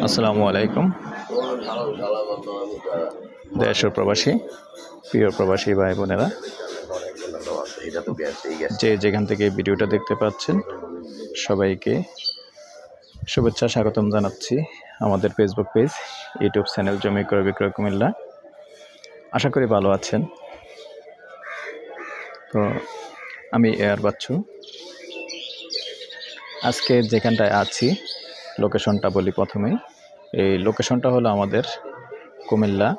আসসালামু আলাইকুম। দেশ ও প্রবাসী প্রিয় প্রবাসী ভাই বোনেরা, যে যেখান থেকে ভিডিওটা দেখতে পাচ্ছেন সবাইকে শুভেচ্ছা স্বাগতম জানাচ্ছি আমাদের ফেসবুক পেজ, ইউটিউব চ্যানেল জমি ক্রয় বিক্রয় কুমিল্লা। আশা করি ভালো আছেন। তো আমি এয়ার বাচ্চু। আজকে যেখানটায় আছি লোকেশনটা বলি প্রথমেই। এই লোকেশনটা হলো আমাদের কুমিল্লা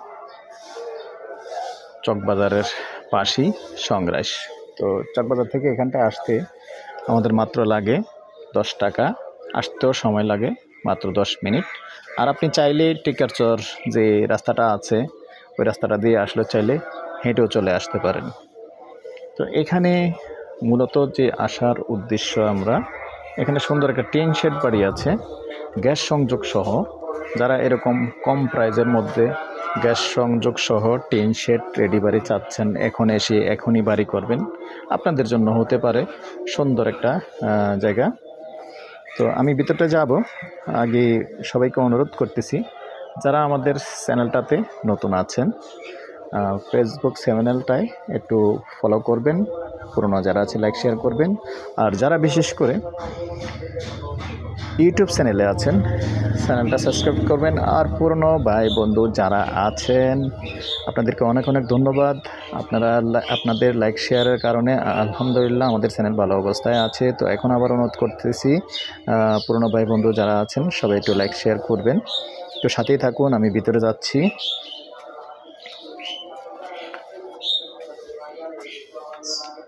চকবাজারের পাশেই সংগ্রাস। তো চকবাজার থেকে এখানটায় আসতে আমাদের মাত্র লাগে 10 টাকা, আসতেও সময় লাগে মাত্র 10 মিনিট। আর আপনি চাইলে টিকারচর যে রাস্তাটা আছে ওই রাস্তাটা দিয়ে আসলে চাইলে হেঁটেও চলে আসতে পারেন। তো এখানে মূলত যে আসার উদ্দেশ্য, আমরা এখানে সুন্দর একটা টিন শেড বাড়ি আছে গ্যাস সংযোগ সহ। যারা এরকম কম প্রাইজের মধ্যে গ্যাস সংযোগ সহ টিন শেড রেডি বাড়ি চাচ্ছেন, এখন এসে এখনই বাড়ি করবেন, আপনাদের জন্য হতে পারে সুন্দর একটা জায়গা। তো আমি ভিতরটা যাব, আগে সবাইকে অনুরোধ করতেছি যারা আমাদের চ্যানেলটাতে নতুন আছেন ফেসবুক চ্যানেলটায় একটু ফলো করবেন, পুরনো যারা আছে লাইক শেয়ার করবেন। আর যারা বিশেষ করে ইউটিউব চ্যানেলে আছেন চ্যানেলটা সাবস্ক্রাইব করবেন। আর পুরনো ভাই বন্ধু যারা আছেন আপনাদেরকে অনেক অনেক ধন্যবাদ। আপনাদের লাইক শেয়ারের কারণে আলহামদুলিল্লাহ আমাদের চ্যানেল ভালো অবস্থায় আছে। তো এখন আবার অনুরোধ করতেছি পুরনো ভাই বন্ধু যারা আছেন সবাই একটু লাইক শেয়ার করবেন, একটু সাথেই থাকুন। আমি ভিতরে যাচ্ছি।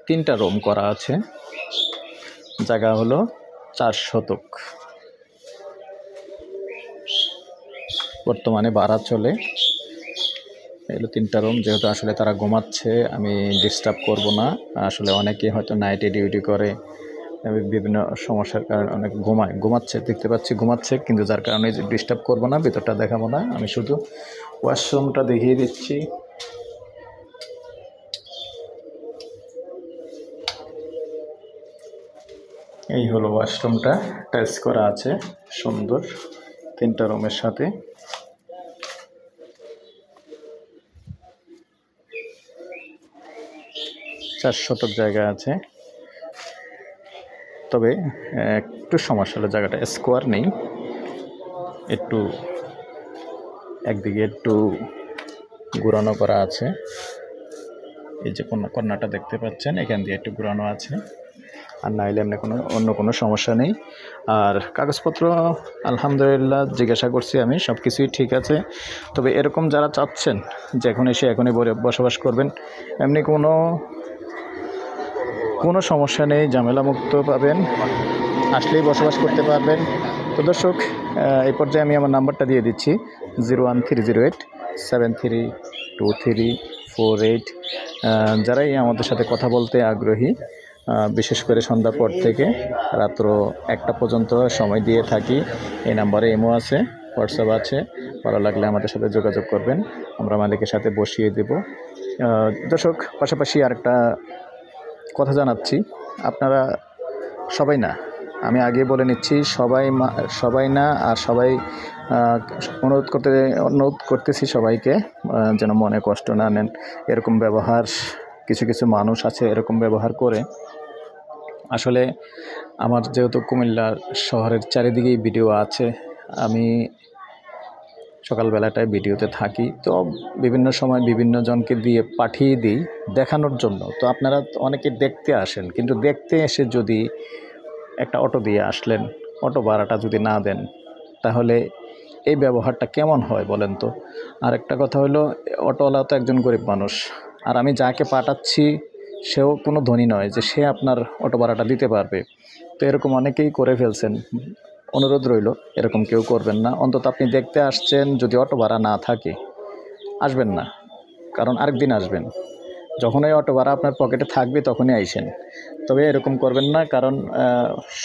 তিনটা রুম করা আছে, জায়গা হলো 4 শতক। বর্তমানে ভাড়া চলে। এগুলো 3টা রুম, যেহেতু আসলে তারা ঘুমাচ্ছে আমি ডিস্টার্ব করব না। আসলে অনেকে হয়তো নাইটে ডিউটি করে, বিভিন্ন সমস্যার কারণে অনেক ঘুমাচ্ছে দেখতে পাচ্ছি, ঘুমাচ্ছে, কিন্তু যার কারণে ডিস্টার্ব করব না, ভিতরটা দেখাবো না। আমি শুধু ওয়াশরুমটা দেখিয়ে দিচ্ছি। এই হলো ওয়াশরুমটা, টাইলস করা আছে সুন্দর 3টা রুমের সাথে। চার শতক জায়গা আছে, তবে একটু সমস্যা হলো জায়গাটা স্কোয়ার নেই, একটু একদিকে একটু ঘুরানো করা আছে। এই যে কর্নারটা দেখতে পাচ্ছেন, এখান দিয়ে একটু ঘুরানো আছে, আর নাইলে এমনি অন্য কোনো সমস্যা নেই। আর কাগজপত্র আলহামদুলিল্লাহ জিজ্ঞাসা করছি আমি, সব কিছুই ঠিক আছে। তবে এরকম যারা চাচ্ছেন যে এখন এসে এখনই বসবাস করবেন, এমনি কোনো সমস্যা নেই, ঝামেলামুক্ত পাবেন, আসলেই বসবাস করতে পারবেন। তো দর্শক, এই পর্যায়ে আমি আমার নাম্বারটা দিয়ে দিচ্ছি 01308732348। যারাই আমাদের সাথে কথা বলতে আগ্রহী, বিশেষ করে সন্ধ্যার পর থেকে রাত্র 1টা পর্যন্ত সময় দিয়ে থাকি। এই নাম্বারে ইমো আছে, হোয়াটসঅ্যাপ আছে, ভালো লাগলে আমাদের সাথে যোগাযোগ করবেন, আমরা মালিকের সাথে বসিয়ে দেব। দর্শক, পাশাপাশি আরেকটা কথা জানাচ্ছি, আপনারা সবাই না, আমি আগে বলে নিচ্ছি, সবাই না, আর সবাই অনুরোধ করতেছি সবাইকে যেন মনে কষ্ট না নেন। এরকম ব্যবহার কিছু মানুষ আছে, এরকম ব্যবহার করে। আসলে আমার যেহেতু কুমিল্লা শহরের চারিদিকেই ভিডিও আছে, আমি সকালবেলাটায় ভিডিওতে থাকি, তো বিভিন্ন সময় বিভিন্ন জনকে দিয়ে পাঠিয়ে দিই দেখানোর জন্য। তো আপনারা অনেকে দেখতে আসেন, কিন্তু দেখতে এসে যদি একটা অটো দিয়ে আসলেন, অটো ভাড়াটা যদি না দেন, তাহলে এই ব্যবহারটা কেমন হয় বলেন তো? আর একটা কথা হলো, অটোওয়ালা তো একজন গরিব মানুষ, আর আমি যাকে পাঠাচ্ছি সেও কোনো ধনী নয় যে সে আপনার অটো ভাড়াটা দিতে পারবে। তো এরকম অনেকেই করে ফেলছেন। অনুরোধ রইল এরকম কেউ করবেন না। অন্তত আপনি দেখতে আসছেন, যদি অটো ভাড়া না থাকে আসবেন না, কারণ আরেকদিন আসবেন, যখন এই অটো ভাড়া আপনার পকেটে থাকবে তখনই আইসেন। তবে এরকম করবেন না, কারণ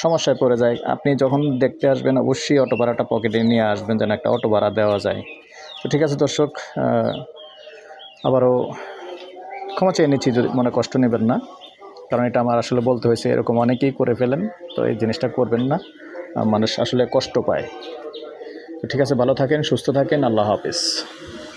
সমস্যায় পড়ে যায়। আপনি যখন দেখতে আসবেন অবশ্যই অটো ভাড়াটা পকেটে নিয়ে আসবেন, যেন একটা অটো ভাড়া দেওয়া যায়। তো ঠিক আছে দর্শক, আবারও ক্ষমা চেয়ে নিচ্ছি, যদি মনে কষ্ট নেবেন না। কারণ এটা আমার আসলে বলতে হয়েছে, এরকম অনেকেই করে ফেলেন, তো এই জিনিসটা করবেন না, মানুষ আসলে কষ্ট পায়। তো ঠিক আছে, ভালো থাকেন, সুস্থ থাকেন, আল্লাহ হাফেজ।